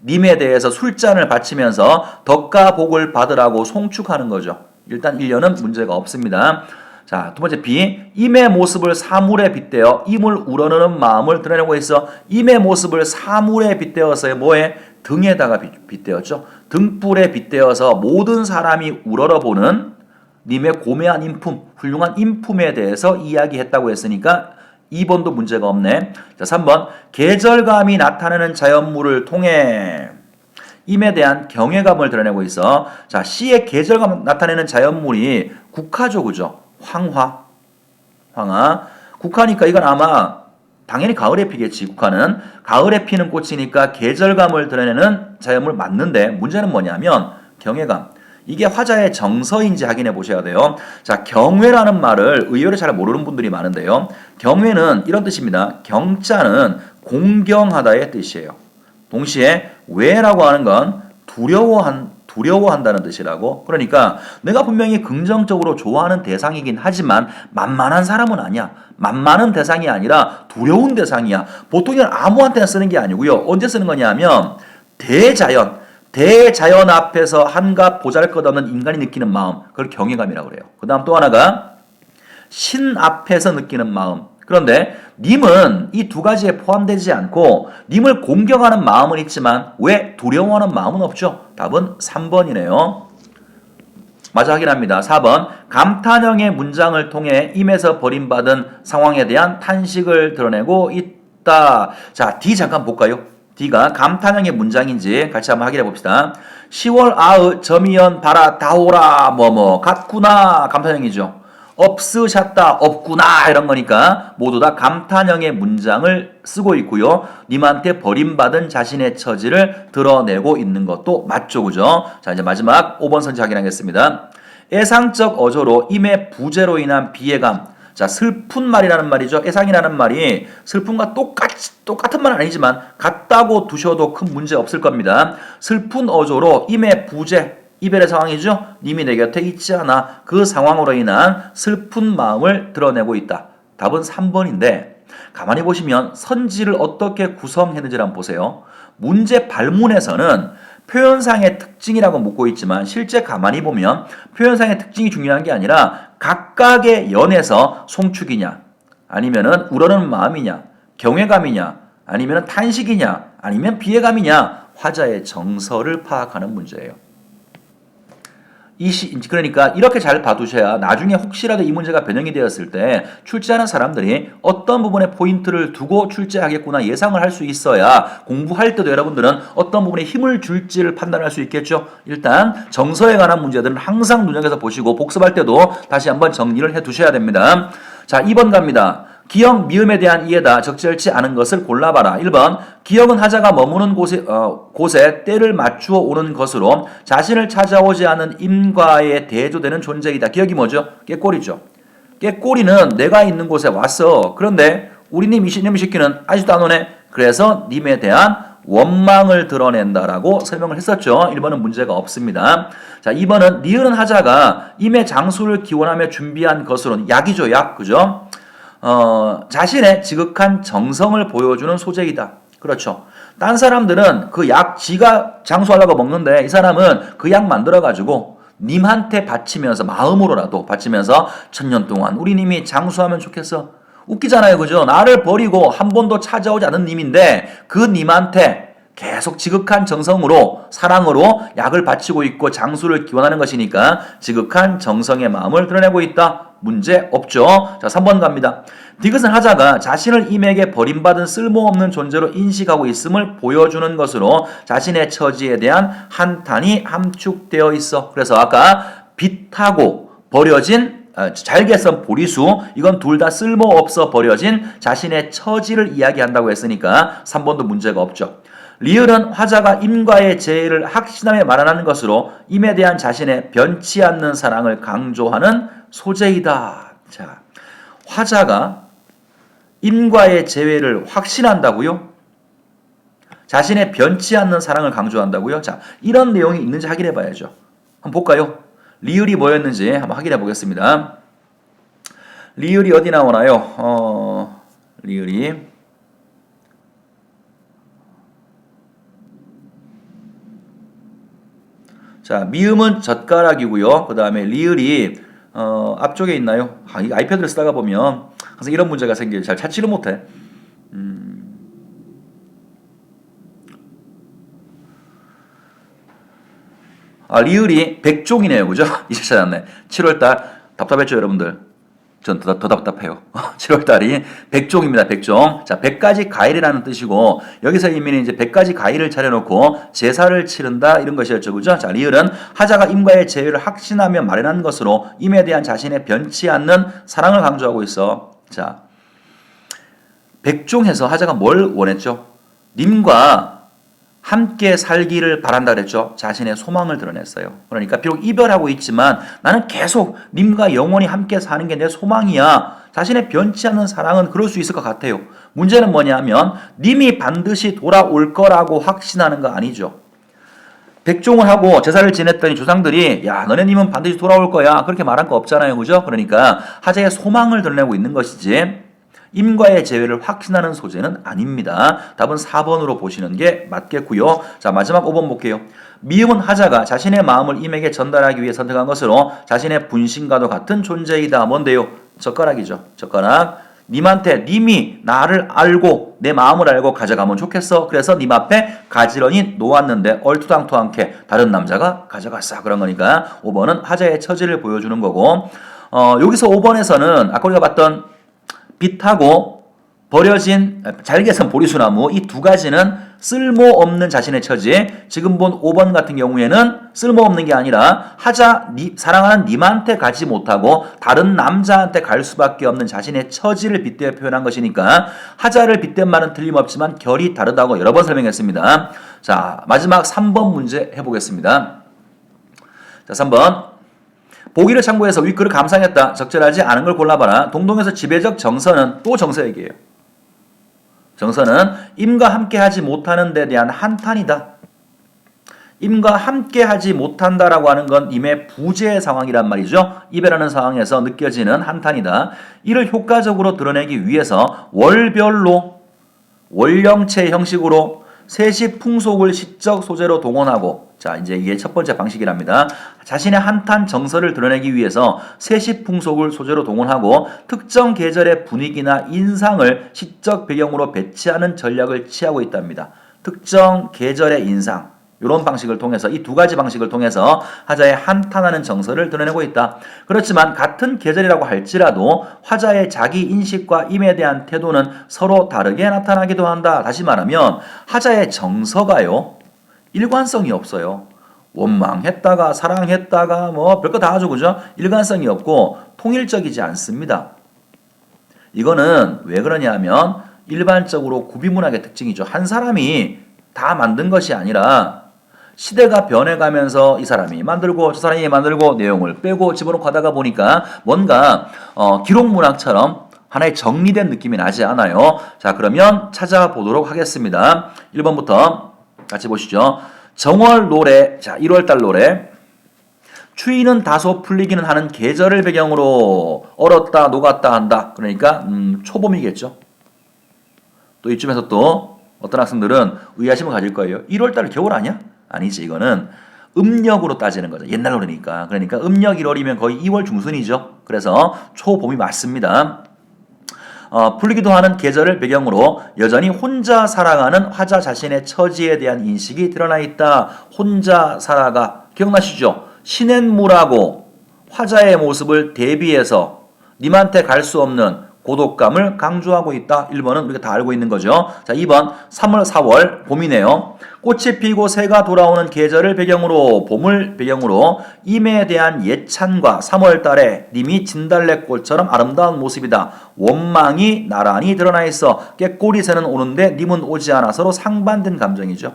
님에 대해서 술잔을 바치면서 덕과 복을 받으라고 송축하는 거죠. 일단 1년은 문제가 없습니다. 자, 두 번째 B. 임의 모습을 사물에 빗대어 임을 우러러는 마음을 드러내고 있어. 임의 모습을 사물에 빗대어서 뭐에? 등에다가 빗대었죠. 등불에 빗대어서 모든 사람이 우러러 보는 님의 고매한 인품, 훌륭한 인품에 대해서 이야기했다고 했으니까 2번도 문제가 없네. 자, 3번. 계절감이 나타나는 자연물을 통해 임에 대한 경외감을 드러내고 있어. 자, C의 계절감 나타내는 자연물이 국화죠. 그죠? 황화. 국화니까 이건 아마 당연히 가을에 피겠지. 국화는 가을에 피는 꽃이니까 계절감을 드러내는 자연물 맞는데 문제는 뭐냐면 경외감. 이게 화자의 정서인지 확인해 보셔야 돼요. 자, 경외라는 말을 의외로 잘 모르는 분들이 많은데요. 경외는 이런 뜻입니다. 경자는 공경하다의 뜻이에요. 동시에 외라고 하는 건 두려워한다는 뜻이라고. 그러니까 내가 분명히 긍정적으로 좋아하는 대상이긴 하지만 만만한 사람은 아니야. 만만한 대상이 아니라 두려운 대상이야. 보통 이건 아무한테나 쓰는 게 아니고요. 언제 쓰는 거냐면 대자연 앞에서 한갓 보잘것없는 인간이 느끼는 마음, 그걸 경외감이라고 그래요. 그 다음 또 하나가 신 앞에서 느끼는 마음. 그런데 님은 이 두 가지에 포함되지 않고 님을 공경하는 마음은 있지만 왜 두려워하는 마음은 없죠? 답은 3번이네요. 맞아 확인합니다. 4번. 감탄형의 문장을 통해 임에서 버림받은 상황에 대한 탄식을 드러내고 있다. 자, D 잠깐 볼까요? D가 감탄형의 문장인지 같이 한번 확인해 봅시다. 10월 아으 점이연 바라 다오라 뭐뭐 같구나 감탄형이죠. 없으셨다 없구나 이런 거니까 모두 다 감탄형의 문장을 쓰고 있고요. 님한테 버림받은 자신의 처지를 드러내고 있는 것도 맞죠. 그죠? 자, 이제 마지막 5번 선지 확인하겠습니다. 애상적 어조로 임의 부재로 인한 비애감. 자, 슬픈 말이라는 말이죠. 애상이라는 말이 슬픔과 똑같은 말은 아니지만 같다고 두셔도 큰 문제 없을 겁니다. 슬픈 어조로 임의 부재, 이별의 상황이죠. 님이 내 곁에 있지 않아 그 상황으로 인한 슬픈 마음을 드러내고 있다. 답은 3번인데 가만히 보시면 선지를 어떻게 구성했는지를 한번 보세요. 문제 발문에서는 표현상의 특징이라고 묻고 있지만 실제 가만히 보면 표현상의 특징이 중요한 게 아니라 각각의 연에서 송축이냐 아니면은 우러는 마음이냐 경외감이냐 아니면 탄식이냐 아니면 비애감이냐 화자의 정서를 파악하는 문제예요. 그러니까 이렇게 잘 봐두셔야 나중에 혹시라도 이 문제가 변형이 되었을 때 출제하는 사람들이 어떤 부분에 포인트를 두고 출제하겠구나 예상을 할 수 있어야 공부할 때도 여러분들은 어떤 부분에 힘을 줄지를 판단할 수 있겠죠. 일단 정서에 관한 문제들은 항상 눈여겨서 보시고 복습할 때도 다시 한번 정리를 해 두셔야 됩니다. 자, 2번 갑니다. 기역, 미음에 대한 이해다. 적절치 않은 것을 골라봐라. 1번. 기역은 하자가 머무는 곳에 때를 맞추어 오는 것으로 자신을 찾아오지 않은 임과의 대조되는 존재이다. 기역이 뭐죠? 꾀꼬리죠. 꾀꼬리는 내가 있는 곳에 왔어. 그런데 우리 님 이놈의 새끼는 아직도 안 오네. 그래서 님에 대한 원망을 드러낸다라고 설명을 했었죠. 1번은 문제가 없습니다. 자, 2번은 니은은 하자가 임의 장수를 기원하며 준비한 것으로는 약이죠. 약. 그죠? 자신의 지극한 정성을 보여주는 소재이다. 그렇죠. 딴 사람들은 그 약 지가 장수하려고 먹는데 이 사람은 그 약 만들어가지고 님한테 바치면서 마음으로라도 바치면서 1000년 동안 우리 님이 장수하면 좋겠어. 웃기잖아요. 그죠? 나를 버리고 한 번도 찾아오지 않은 님인데 그 님한테 계속 지극한 정성으로 사랑으로 약을 바치고 있고 장수를 기원하는 것이니까 지극한 정성의 마음을 드러내고 있다. 문제 없죠. 자, 3번 갑니다. 디귿은 하자가 자신을 임에게 버림받은 쓸모없는 존재로 인식하고 있음을 보여주는 것으로 자신의 처지에 대한 한탄이 함축되어 있어. 그래서 아까 빛하고 버려진 잘게선 보리수 이건 둘 다 쓸모없어 버려진 자신의 처지를 이야기한다고 했으니까 3번도 문제가 없죠. 리을은 화자가 임과의 재해를 확신하며 말하는 것으로 임에 대한 자신의 변치 않는 사랑을 강조하는 소재이다. 자, 화자가 임과의 재회를 확신한다고요? 자신의 변치 않는 사랑을 강조한다고요? 자, 이런 내용이 있는지 확인해 봐야죠. 한번 볼까요? 리을이 뭐였는지 한번 확인해 보겠습니다. 리을이 어디 나오나요? 리을이 자, 미음은 젓가락이고요. 그 다음에 리을이 앞쪽에 있나요? 이 아이패드를 쓰다가 보면 항상 이런 문제가 생겨요. 잘 찾지를 못해. 리을이 백종이네요. 그죠? 이제 찾았네. 7월달 답답했죠, 여러분들? 전 더 답답해요. 7월달이 백종입니다. 백종. 자, 100가지 과일이라는 뜻이고 여기서 이미 이제 100가지 과일을 차려놓고 제사를 치른다 이런 것이었죠. 그죠? 자, 리을은 하자가 임과의 재회를 확신하며 마련한 것으로 임에 대한 자신의 변치 않는 사랑을 강조하고 있어. 자, 백종에서 하자가 뭘 원했죠? 님과 함께 살기를 바란다 그랬죠. 자신의 소망을 드러냈어요. 그러니까 비록 이별하고 있지만 나는 계속 님과 영원히 함께 사는 게 내 소망이야. 자신의 변치 않는 사랑은 그럴 수 있을 것 같아요. 문제는 뭐냐면 님이 반드시 돌아올 거라고 확신하는 거 아니죠. 백종을 하고 제사를 지냈더니 조상들이 야 너네 님은 반드시 돌아올 거야. 그렇게 말한 거 없잖아요. 그죠? 그러니까 하자의 소망을 드러내고 있는 것이지 임과의 재회를 확신하는 소재는 아닙니다. 답은 4번으로 보시는 게 맞겠고요. 자, 마지막 5번 볼게요. 미음은 하자가 자신의 마음을 임에게 전달하기 위해 선택한 것으로 자신의 분신과도 같은 존재이다. 뭔데요? 젓가락이죠. 젓가락. 님한테 님이 나를 알고 내 마음을 알고 가져가면 좋겠어. 그래서 님 앞에 가지런히 놓았는데 얼토당토않게 다른 남자가 가져갔어. 그런 거니까 5번은 하자의 처지를 보여주는 거고 여기서 5번에서는 아까 우리가 봤던 빛하고 버려진 잘게선 보리수나무 이 두 가지는 쓸모없는 자신의 처지. 지금 본 5번 같은 경우에는 쓸모없는 게 아니라 사랑하는 님한테 가지 못하고 다른 남자한테 갈 수밖에 없는 자신의 처지를 빗대어 표현한 것이니까 하자를 빗댄 말은 틀림없지만 결이 다르다고 여러 번 설명했습니다. 자, 마지막 3번 문제 해보겠습니다. 자, 3번. 보기를 참고해서 윗글을 감상했다. 적절하지 않은 걸 골라봐라. 동동에서 지배적 정서는 또 정서 얘기예요. 정서는 임과 함께하지 못하는 데 대한 한탄이다. 임과 함께하지 못한다라고 하는 건 임의 부재의 상황이란 말이죠. 이별하는 상황에서 느껴지는 한탄이다. 이를 효과적으로 드러내기 위해서 월별로 월령체 형식으로 세시 풍속을 시적 소재로 동원하고 자 이제 이게 첫 번째 방식이랍니다. 자신의 한탄 정서를 드러내기 위해서 세시 풍속을 소재로 동원하고 특정 계절의 분위기나 인상을 시적 배경으로 배치하는 전략을 취하고 있답니다. 특정 계절의 인상 이런 방식을 통해서 이 두 가지 방식을 통해서 하자의 한탄하는 정서를 드러내고 있다. 그렇지만 같은 계절이라고 할지라도 화자의 자기 인식과 임에 대한 태도는 서로 다르게 나타나기도 한다. 다시 말하면 하자의 정서가요. 일관성이 없어요. 원망했다가 사랑했다가 뭐 별거 다 하죠. 그죠? 일관성이 없고 통일적이지 않습니다. 이거는 왜 그러냐 하면 일반적으로 구비문학의 특징이죠. 한 사람이 다 만든 것이 아니라 시대가 변해가면서 이 사람이 만들고 저 사람이 만들고 내용을 빼고 집어넣고 하다가 보니까 뭔가 기록문학처럼 하나의 정리된 느낌이 나지 않아요. 자, 그러면 찾아보도록 하겠습니다. 1번부터 같이 보시죠. 정월 노래, 자 1월달 노래. 추위는 다소 풀리기는 하는 계절을 배경으로 얼었다 녹았다 한다. 그러니까 초봄이겠죠. 또 이쯤에서 또 어떤 학생들은 의아심을 가질 거예요. 1월달 겨울 아니야? 아니지. 이거는 음력으로 따지는 거죠. 옛날 노래니까. 그러니까 음력 1월이면 거의 2월 중순이죠. 그래서 초봄이 맞습니다. 풀리기도 하는 계절을 배경으로 여전히 혼자 살아가는 화자 자신의 처지에 대한 인식이 드러나 있다. 혼자 살아가. 기억나시죠? 시냇물하고 화자의 모습을 대비해서 님한테 갈 수 없는 고독감을 강조하고 있다. 1번은 우리가 다 알고 있는 거죠. 자, 2번 3월 4월 봄이네요. 꽃이 피고 새가 돌아오는 계절을 배경으로 봄을 배경으로 임에 대한 예찬과 3월 달에 님이 진달래꽃처럼 아름다운 모습이다. 원망이 나란히 드러나 있어 깨꼬리 새는 오는데 님은 오지 않아 서로 상반된 감정이죠.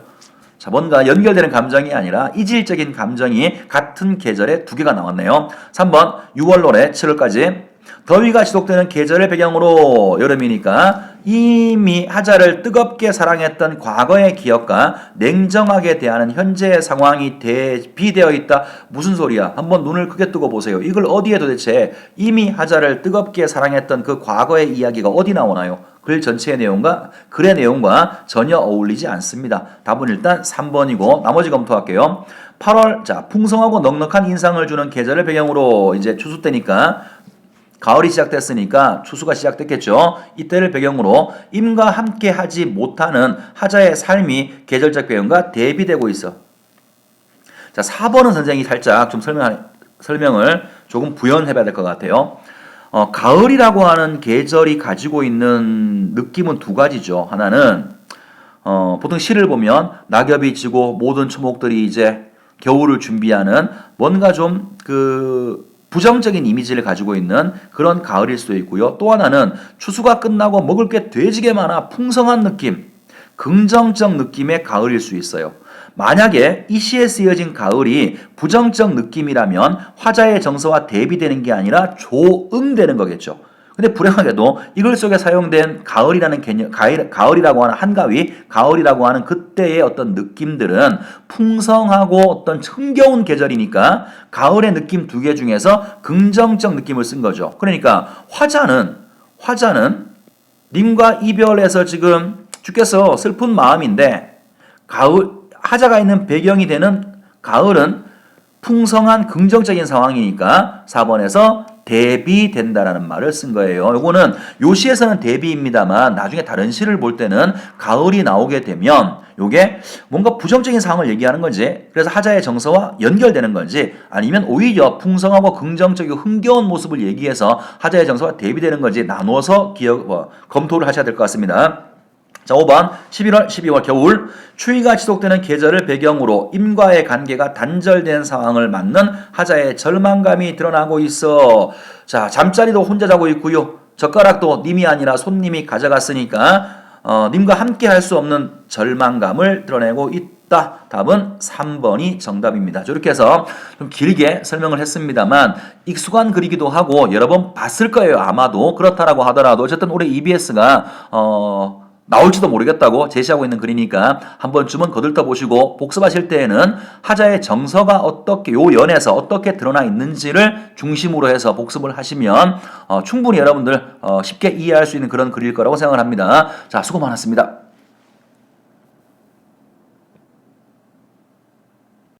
자, 뭔가 연결되는 감정이 아니라 이질적인 감정이 같은 계절에 두 개가 나왔네요. 3번 6월 노래 7월까지 더위가 지속되는 계절을 배경으로 여름이니까 이미 하자를 뜨겁게 사랑했던 과거의 기억과 냉정하게 대하는 현재의 상황이 대비되어 있다. 무슨 소리야? 한번 눈을 크게 뜨고 보세요. 이걸 어디에 도대체 이미 하자를 뜨겁게 사랑했던 그 과거의 이야기가 어디 나오나요? 글 전체의 내용과 글의 내용과 전혀 어울리지 않습니다. 답은 일단 3번이고 나머지 검토할게요. 8월 자 풍성하고 넉넉한 인상을 주는 계절을 배경으로 이제 추수 때니까 가을이 시작됐으니까 추수가 시작됐겠죠. 이때를 배경으로 임과 함께 하지 못하는 하자의 삶이 계절적 배경과 대비되고 있어. 자 4번은 선생님이 살짝 좀 설명을 조금 부연해봐야 될 것 같아요. 가을이라고 하는 계절이 가지고 있는 느낌은 두 가지죠. 하나는 보통 시를 보면 낙엽이 지고 모든 초목들이 이제 겨울을 준비하는 뭔가 좀 부정적인 이미지를 가지고 있는 그런 가을일 수도 있고요. 또 하나는 추수가 끝나고 먹을 게 되지게 많아 풍성한 느낌, 긍정적 느낌의 가을일 수 있어요. 만약에 이 시에 쓰여진 가을이 부정적 느낌이라면 화자의 정서와 대비되는 게 아니라 조응되는 거겠죠. 근데 불행하게도 이글 속에 사용된 가을이라는 개념, 가을이라고 하는 한가위, 가을이라고 하는 그때의 어떤 느낌들은 풍성하고 어떤 흥겨운 계절이니까 가을의 느낌 두 개 중에서 긍정적 느낌을 쓴 거죠. 그러니까 화자는 님과 이별해서 지금 죽겠어 슬픈 마음인데 하자가 있는 배경이 되는 가을은 풍성한 긍정적인 상황이니까 4번에서 대비된다라는 말을 쓴 거예요. 요거는 요 시에서는 대비입니다만 나중에 다른 시를 볼 때는 가을이 나오게 되면 요게 뭔가 부정적인 상황을 얘기하는 건지 그래서 하자의 정서와 연결되는 건지 아니면 오히려 풍성하고 긍정적이고 흥겨운 모습을 얘기해서 하자의 정서와 대비되는 건지 나누어서 검토를 하셔야 될 것 같습니다. 자, 5번 11월, 12월 겨울 추위가 지속되는 계절을 배경으로 임과의 관계가 단절된 상황을 맞는 하자의 절망감이 드러나고 있어. 자, 잠자리도 혼자 자고 있고요. 젓가락도 님이 아니라 손님이 가져갔으니까 님과 함께 할 수 없는 절망감을 드러내고 있다. 답은 3번이 정답입니다. 이렇게 해서 좀 길게 설명을 했습니다만 익숙한 글이기도 하고 여러 번 봤을 거예요. 아마도 그렇다라고 하더라도 어쨌든 올해 EBS가 나올지도 모르겠다고 제시하고 있는 글이니까 한 번쯤은 거들떠 보시고 복습하실 때에는 하자의 정서가 어떻게 요 연에서 어떻게 드러나 있는지를 중심으로 해서 복습을 하시면 충분히 여러분들 쉽게 이해할 수 있는 그런 글일 거라고 생각을 합니다. 자, 수고 많았습니다.